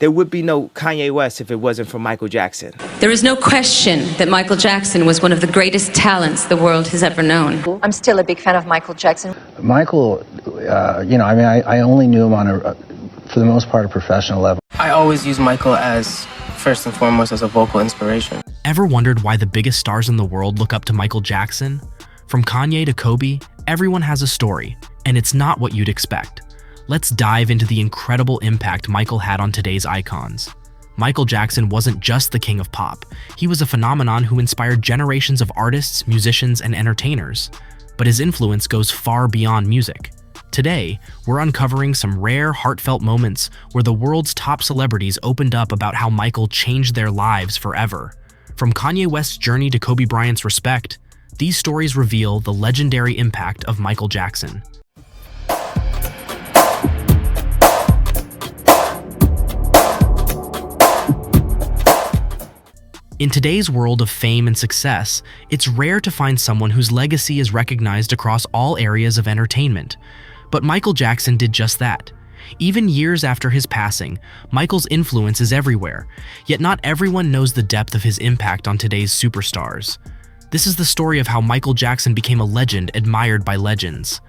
There would be no Kanye West if it wasn't for Michael Jackson. There is no question that Michael Jackson was one of the greatest talents the world has ever known. I'm still a big fan of Michael Jackson. Michael, I only knew him on for the most part, a professional level. I always use Michael as, first and foremost, as a vocal inspiration. Ever wondered why the biggest stars in the world look up to Michael Jackson? From Kanye to Kobe, everyone has a story, and it's not what you'd expect. Let's dive into the incredible impact Michael had on today's icons. Michael Jackson wasn't just the king of pop. He was a phenomenon who inspired generations of artists, musicians, and entertainers. But his influence goes far beyond music. Today, we're uncovering some rare, heartfelt moments where the world's top celebrities opened up about how Michael changed their lives forever. From Kanye West's journey to Kobe Bryant's respect, these stories reveal the legendary impact of Michael Jackson. In today's world of fame and success, it's rare to find someone whose legacy is recognized across all areas of entertainment. But Michael Jackson did just that. Even years after his passing, Michael's influence is everywhere, yet not everyone knows the depth of his impact on today's superstars. This is the story of how Michael Jackson became a legend admired by legends.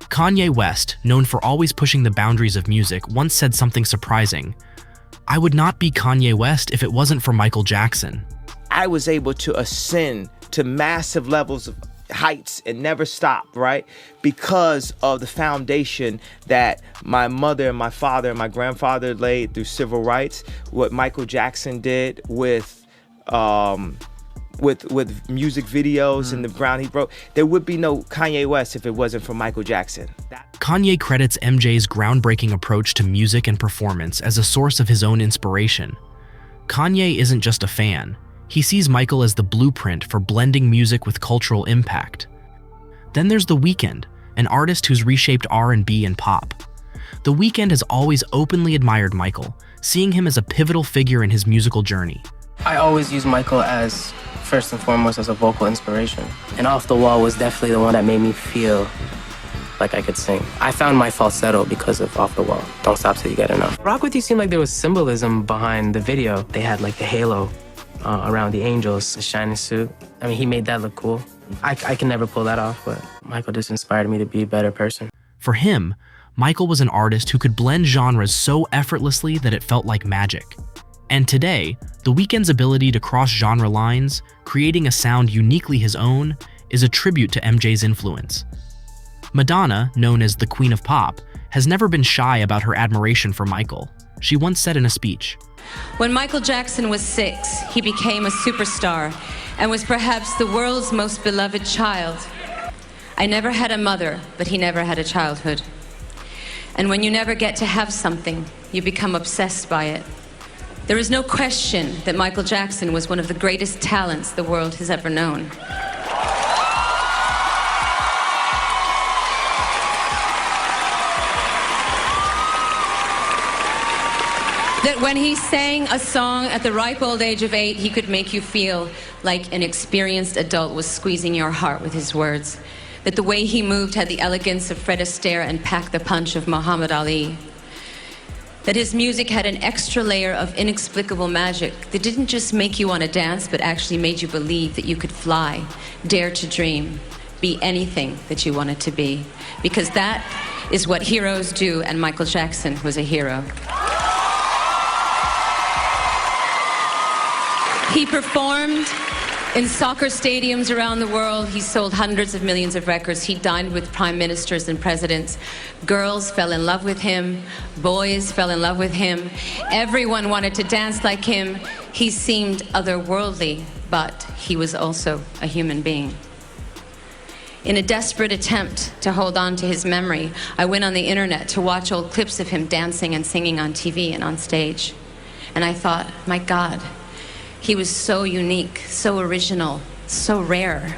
Kanye West, known for always pushing the boundaries of music, once said something surprising. "I would not be Kanye West if it wasn't for Michael Jackson." I was able to ascend to massive levels of heights and never stop, right? Because of the foundation that my mother and my father and my grandfather laid through civil rights, what Michael Jackson did with music videos and the ground he broke. There would be no Kanye West if it wasn't for Michael Jackson. Kanye credits MJ's groundbreaking approach to music and performance as a source of his own inspiration. Kanye isn't just a fan. He sees Michael as the blueprint for blending music with cultural impact. Then there's The Weeknd, an artist who's reshaped R&B and pop. The Weeknd has always openly admired Michael, seeing him as a pivotal figure in his musical journey. I always use Michael as, first and foremost, as a vocal inspiration. And Off the Wall was definitely the one that made me feel like I could sing. I found my falsetto because of Off the Wall. Don't Stop Till You Get Enough. Rock With You seemed like there was symbolism behind the video. They had like the halo around the angels, the shining suit. I mean, he made that look cool. I can never pull that off, but Michael just inspired me to be a better person. For him, Michael was an artist who could blend genres so effortlessly that it felt like magic. And today, The Weeknd's ability to cross genre lines, creating a sound uniquely his own, is a tribute to MJ's influence. Madonna, known as the Queen of Pop, has never been shy about her admiration for Michael. She once said in a speech, When Michael Jackson was 6, he became a superstar and was perhaps the world's most beloved child. I never had a mother, but he never had a childhood. And when you never get to have something, you become obsessed by it. There is no question that Michael Jackson was one of the greatest talents the world has ever known. That when he sang a song at the ripe old age of 8, he could make you feel like an experienced adult was squeezing your heart with his words. That the way he moved had the elegance of Fred Astaire and packed the punch of Muhammad Ali. That his music had an extra layer of inexplicable magic that didn't just make you want to dance, but actually made you believe that you could fly, dare to dream, be anything that you wanted to be. Because that is what heroes do, and Michael Jackson was a hero. He performed in soccer stadiums around the world. He sold hundreds of millions of records. He dined with prime ministers and presidents. Girls fell in love with him. Boys fell in love with him. Everyone wanted to dance like him. He seemed otherworldly, but he was also a human being. In a desperate attempt to hold on to his memory, I went on the internet to watch old clips of him dancing and singing on TV and on stage. And I thought, my God, he was so unique, so original, so rare,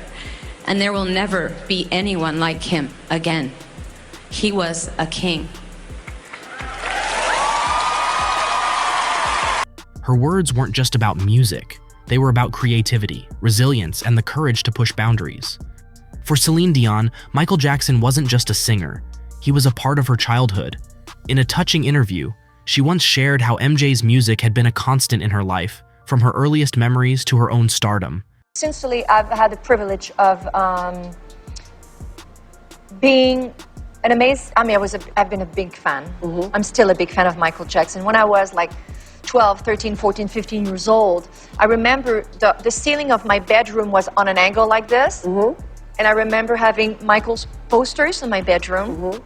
and there will never be anyone like him again. He was a king. Her words weren't just about music. They were about creativity, resilience, and the courage to push boundaries. For Celine Dion, Michael Jackson wasn't just a singer. He was a part of her childhood. In a touching interview, She once shared how MJ's music had been a constant in her life, from her earliest memories to her own stardom. Sincerely, I've had the privilege of being an amazing, I've been a big fan. I'm still a big fan of Michael Jackson. When I was like 12, 13, 14, 15 years old, I remember the ceiling of my bedroom was on an angle like this. And I remember having Michael's posters in my bedroom.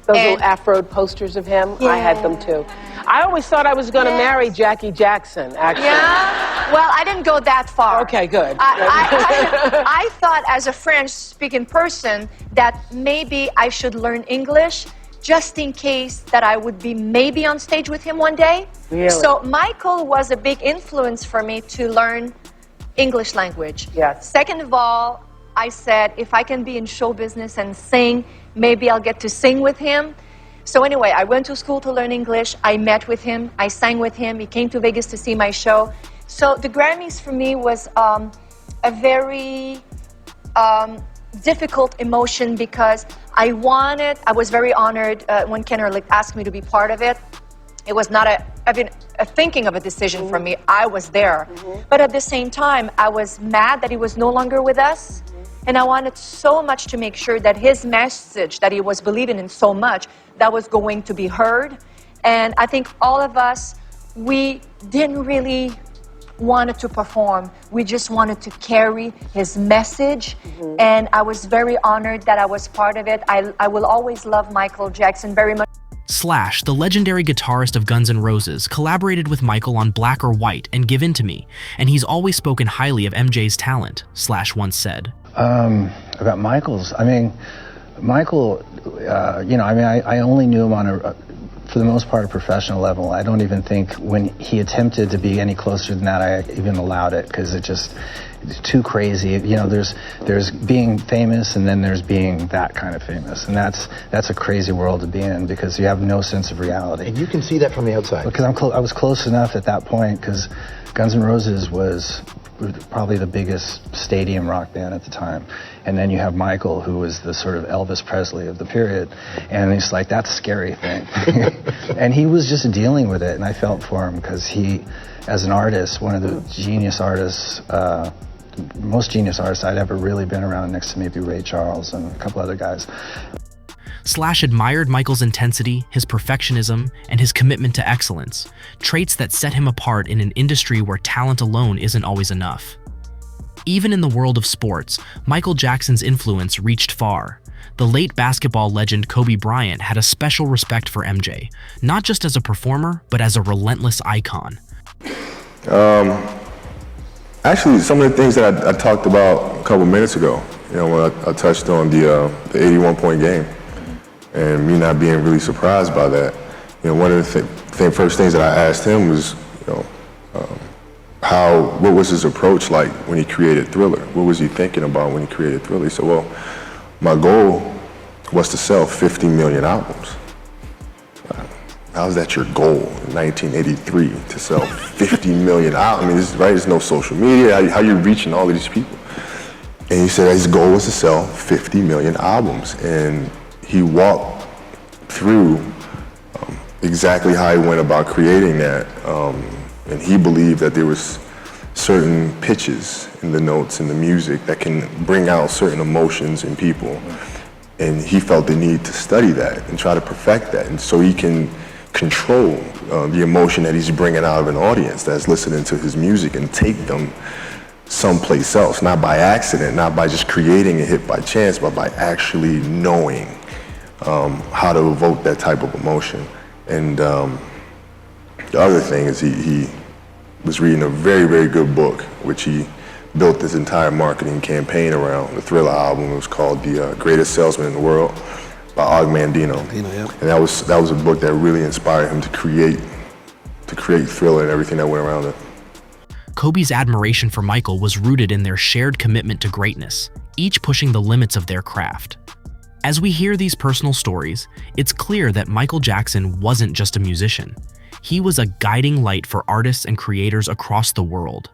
Those little afroed posters of him, I had them too. I always thought I was going to marry Jackie Jackson, actually. Yeah? Well, I didn't go that far. Okay, good. I thought as a French-speaking person that maybe I should learn English just in case that I would be maybe on stage with him one day. Really? So Michael was a big influence for me to learn English language. Yes. Second of all, I said, if I can be in show business and sing, maybe I'll get to sing with him. So anyway, I went to school to learn English. I met with him. I sang with him. He came to Vegas to see my show. So the Grammys for me was a very difficult emotion because I was very honored when Ken Ehrlich asked me to be part of it. It was not a thinking of a decision for me. I was there. But at the same time, I was mad that he was no longer with us. And I wanted so much to make sure that his message that he was believing in so much, that was going to be heard. And I think all of us, we didn't really want to perform. We just wanted to carry his message. And I was very honored that I was part of it. I will always love Michael Jackson very much. Slash, the legendary guitarist of Guns N' Roses, collaborated with Michael on Black or White and Give In To Me, and he's always spoken highly of MJ's talent, Slash once said. About Michael's, Michael, I only knew him on for the most part, a professional level. I don't even think when he attempted to be any closer than that, I even allowed it, because it's too crazy. You know, there's being famous, and then there's being that kind of famous, and that's a crazy world to be in, because you have no sense of reality. And you can see that from the outside. Because I was close enough at that point, because Guns N' Roses was probably the biggest stadium rock band at the time. And then you have Michael, who was the sort of Elvis Presley of the period. And it's like, that's a scary thing. And he was just dealing with it, and I felt for him, because he, as an artist, one of the genius artists, most genius artists I'd ever really been around, next to maybe Ray Charles and a couple other guys. Slash admired Michael's intensity, his perfectionism, and his commitment to excellence, traits that set him apart in an industry where talent alone isn't always enough. Even in the world of sports, Michael Jackson's influence reached far. The late basketball legend Kobe Bryant had a special respect for MJ, not just as a performer, but as a relentless icon. Actually, some of the things that I talked about a couple minutes ago, you know, when I touched on the 81-point game, and me not being really surprised by that. You know, one of the first things that I asked him was, you know, what was his approach like when he created Thriller? What was he thinking about when he created Thriller? He said, well, my goal was to sell 50 million albums. How's that your goal in 1983, to sell 50 million albums? I mean, there's no social media. How you reaching all of these people? And he said his goal was to sell 50 million albums. And he walked through exactly how he went about creating that. And he believed that there was certain pitches in the notes and the music that can bring out certain emotions in people. And he felt the need to study that and try to perfect that. And so he can control the emotion that he's bringing out of an audience that's listening to his music and take them someplace else, not by accident, not by just creating a hit by chance, but by actually knowing how to evoke that type of emotion. And the other thing is he was reading a very, very good book, which he built this entire marketing campaign around. The Thriller album, it was called The Greatest Salesman in the World by Og Mandino. And that was a book that really inspired him to create Thriller and everything that went around it. Kobe's admiration for Michael was rooted in their shared commitment to greatness, each pushing the limits of their craft. As we hear these personal stories, it's clear that Michael Jackson wasn't just a musician. He was a guiding light for artists and creators across the world.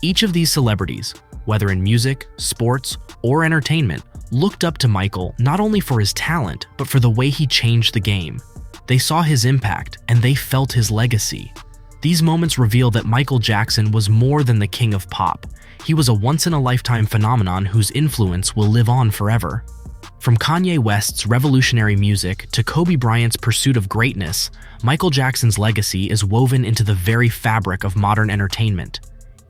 Each of these celebrities, whether in music, sports, or entertainment, looked up to Michael not only for his talent, but for the way he changed the game. They saw his impact, and they felt his legacy. These moments reveal that Michael Jackson was more than the king of pop. He was a once-in-a-lifetime phenomenon whose influence will live on forever. From Kanye West's revolutionary music to Kobe Bryant's pursuit of greatness, Michael Jackson's legacy is woven into the very fabric of modern entertainment.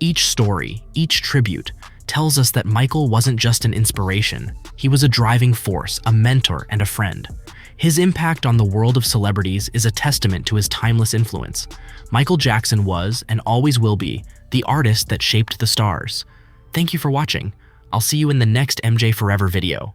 Each story, each tribute, tells us that Michael wasn't just an inspiration. He was a driving force, a mentor, and a friend. His impact on the world of celebrities is a testament to his timeless influence. Michael Jackson was, and always will be, the artist that shaped the stars. Thank you for watching. I'll see you in the next MJ Forever video.